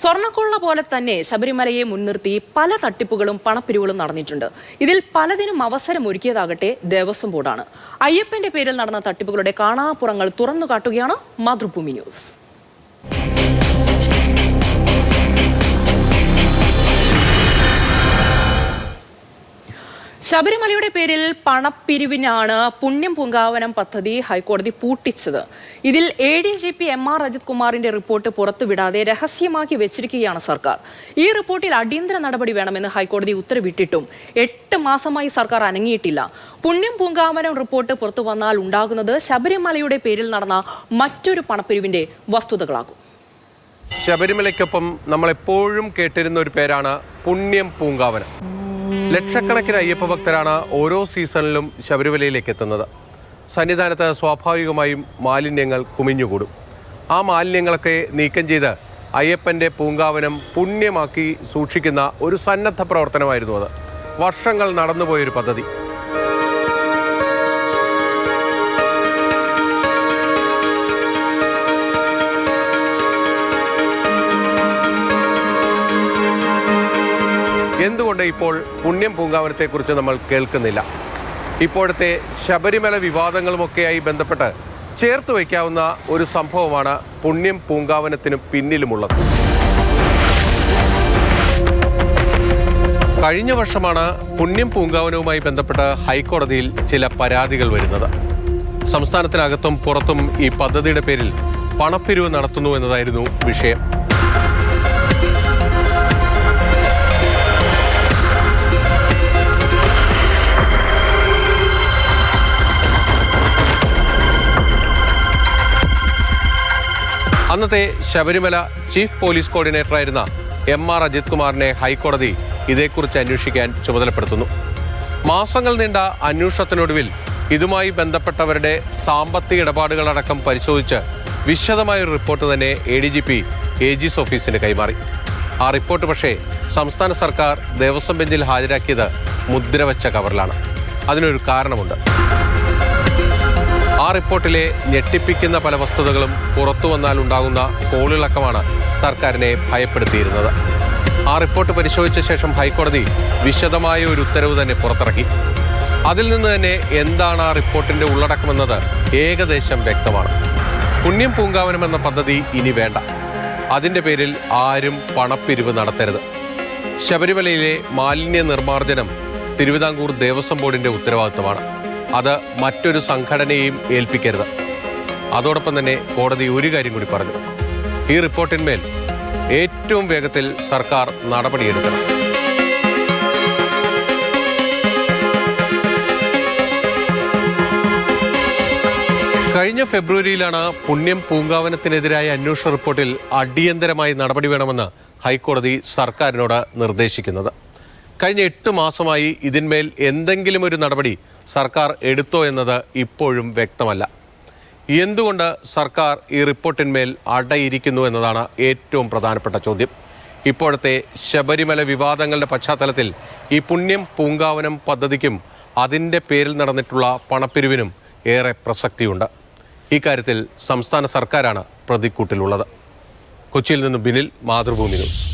സ്വർണ്ണക്കൊള്ള പോലെ തന്നെ ശബരിമലയെ മുൻനിർത്തി പല തട്ടിപ്പുകളും പണപ്പിരിവുകളും നടന്നിട്ടുണ്ട്. ഇതിൽ പലതിനും അവസരമൊരുക്കിയതാകട്ടെ ദേവസ്വം ബോർഡാണ്. അയ്യപ്പന്റെ പേരിൽ നടന്ന തട്ടിപ്പുകളുടെ കാണാപ്പുറങ്ങൾ തുറന്നു കാട്ടുകയാണ് മാതൃഭൂമി ന്യൂസ്. ശബരിമലയുടെ പേരിൽ പണപ്പിരിവിനാണ് പുണ്യം പൂങ്കാവനം പദ്ധതി ഹൈക്കോടതി പൂട്ടിച്ചത്. ഇതിൽ ADGP MR അജിത് കുമാറിന്റെ റിപ്പോർട്ട് പുറത്തുവിടാതെ രഹസ്യമാക്കി വെച്ചിരിക്കുകയാണ് സർക്കാർ. ഈ റിപ്പോർട്ടിൽ അടിയന്തര നടപടി വേണമെന്ന് ഹൈക്കോടതി ഉത്തരവിട്ടിട്ടും 8 മാസമായി സർക്കാർ അനങ്ങിയിട്ടില്ല. പുണ്യം പൂങ്കാവനം റിപ്പോർട്ട് പുറത്തു വന്നാൽ ഉണ്ടാകുന്നത് ശബരിമലയുടെ പേരിൽ നടന്ന മറ്റൊരു പണപ്പിരിവിന്റെ വസ്തുതകളാകും. ശബരിമലയ്ക്കൊപ്പം നമ്മളെപ്പോഴും കേട്ടിരുന്ന ഒരു പേരാണ് പുണ്യം പൂങ്കാവനം. ലക്ഷക്കണക്കിന് അയ്യപ്പ ഭക്തരാണ് ഓരോ സീസണിലും ശബരിമലയിലേക്ക് എത്തുന്നത്. സന്നിധാനത്ത് സ്വാഭാവികമായും മാലിന്യങ്ങൾ കുമിഞ്ഞുകൂടും. ആ മാലിന്യങ്ങളൊക്കെ നീക്കം ചെയ്ത് അയ്യപ്പൻ്റെ പൂങ്കാവനം പുണ്യമാക്കി സൂക്ഷിക്കുന്ന ഒരു സന്നദ്ധ പ്രവർത്തനമായിരുന്നു അത്. വർഷങ്ങൾ നടന്നുപോയൊരു പദ്ധതി. എന്തുകൊണ്ട് ഇപ്പോൾ പുണ്യം പൂങ്കാവനത്തെക്കുറിച്ച് നമ്മൾ കേൾക്കുന്നില്ല? ഇപ്പോഴത്തെ ശബരിമല വിവാദങ്ങളുമൊക്കെയായി ബന്ധപ്പെട്ട് ചേർത്ത് വയ്ക്കാവുന്ന ഒരു സംഭവമാണ് പുണ്യം പൂങ്കാവനത്തിന് പിന്നിലുമുള്ളത്. കഴിഞ്ഞ വർഷമാണ് പുണ്യം പൂങ്കാവനവുമായി ബന്ധപ്പെട്ട് ഹൈക്കോടതിയിൽ ചില പരാതികൾ വരുന്നത്. സംസ്ഥാനത്തിനകത്തും പുറത്തും ഈ പദ്ധതിയുടെ പേരിൽ പണപ്പിരിവ് നടത്തുന്നു എന്നതായിരുന്നു വിഷയം. അന്നത്തെ ശബരിമല ചീഫ് പോലീസ് കോർഡിനേറ്ററായിരുന്ന MR അജിത് കുമാറിനെ ഹൈക്കോടതി ഇതേക്കുറിച്ച് അന്വേഷിക്കാൻ ചുമതലപ്പെടുത്തുന്നു. മാസങ്ങൾ നീണ്ട അന്വേഷണത്തിനൊടുവിൽ ഇതുമായി ബന്ധപ്പെട്ടവരുടെ സാമ്പത്തിക ഇടപാടുകളടക്കം പരിശോധിച്ച് വിശദമായൊരു റിപ്പോർട്ട് തന്നെ ADGP AG's ഓഫീസിന് കൈമാറി. ആ റിപ്പോർട്ട് പക്ഷേ സംസ്ഥാന സർക്കാർ ദേവസ്വം ബെഞ്ചിൽ ഹാജരാക്കിയത് മുദ്രവച്ച കവറിലാണ്. അതിനൊരു കാരണമുണ്ട്. ആ റിപ്പോർട്ടിലെ ഞെട്ടിപ്പിക്കുന്ന പല വസ്തുതകളും പുറത്തു വന്നാൽ ഉണ്ടാകുന്ന കോളിളക്കമാണ് സർക്കാരിനെ ഭയപ്പെടുത്തിയിരുന്നത്. ആ റിപ്പോർട്ട് പരിശോധിച്ച ശേഷം ഹൈക്കോടതി വിശദമായ ഒരു ഉത്തരവ് തന്നെ പുറത്തിറക്കി. അതിൽ നിന്ന് തന്നെ എന്താണ് ആ റിപ്പോർട്ടിന്റെ ഉള്ളടക്കമെന്നത് ഏകദേശം വ്യക്തമാണ്. പുണ്യം പൂങ്കാവനം എന്ന പദ്ധതി ഇനി വേണ്ട. അതിൻ്റെ പേരിൽ ആരും പണപ്പിരിവ് നടത്തരുത്. ശബരിമലയിലെ മാലിന്യ നിർമ്മാർജ്ജനം തിരുവിതാംകൂർ ദേവസ്വം ബോർഡിന്റെ ഉത്തരവാദിത്തമാണ്. അത് മറ്റൊരു സംഘടനയെയും ഏൽപ്പിക്കരുത്. അതോടൊപ്പം തന്നെ കോടതി ഒരു കാര്യം കൂടി പറഞ്ഞു. ഈ റിപ്പോർട്ടിന്മേൽ ഏറ്റവും വേഗത്തിൽ സർക്കാർ നടപടിയെടുക്കണം. കഴിഞ്ഞ ഫെബ്രുവരിയിലാണ് പുണ്യം പൂങ്കാവനത്തിനെതിരായ അന്വേഷണ റിപ്പോർട്ടിൽ അടിയന്തരമായി നടപടി വേണമെന്ന് ഹൈക്കോടതി സർക്കാരിനോട് നിർദ്ദേശിക്കുന്നത്. കഴിഞ്ഞ 8 മാസമായി ഇതിന്മേൽ എന്തെങ്കിലും ഒരു നടപടി സർക്കാർ എടുത്തോ എന്നത് ഇപ്പോഴും വ്യക്തമല്ല. എന്തുകൊണ്ട് സർക്കാർ ഈ റിപ്പോർട്ടിന്മേൽ അടയിരിക്കുന്നു എന്നതാണ് ഏറ്റവും പ്രധാനപ്പെട്ട ചോദ്യം. ഇപ്പോഴത്തെ ശബരിമല വിവാദങ്ങളുടെ പശ്ചാത്തലത്തിൽ ഈ പുണ്യം പൂങ്കാവനം പദ്ധതിക്കും അതിൻ്റെ പേരിൽ നടന്നിട്ടുള്ള പണപ്പിരിവിനും ഏറെ പ്രസക്തിയുണ്ട്. ഇക്കാര്യത്തിൽ സംസ്ഥാന സർക്കാരാണ് പ്രതിക്കൂട്ടിലുള്ളത്. കൊച്ചിയിൽ നിന്നും ബിനിൽ, മാതൃഭൂമി ന്യൂസ്.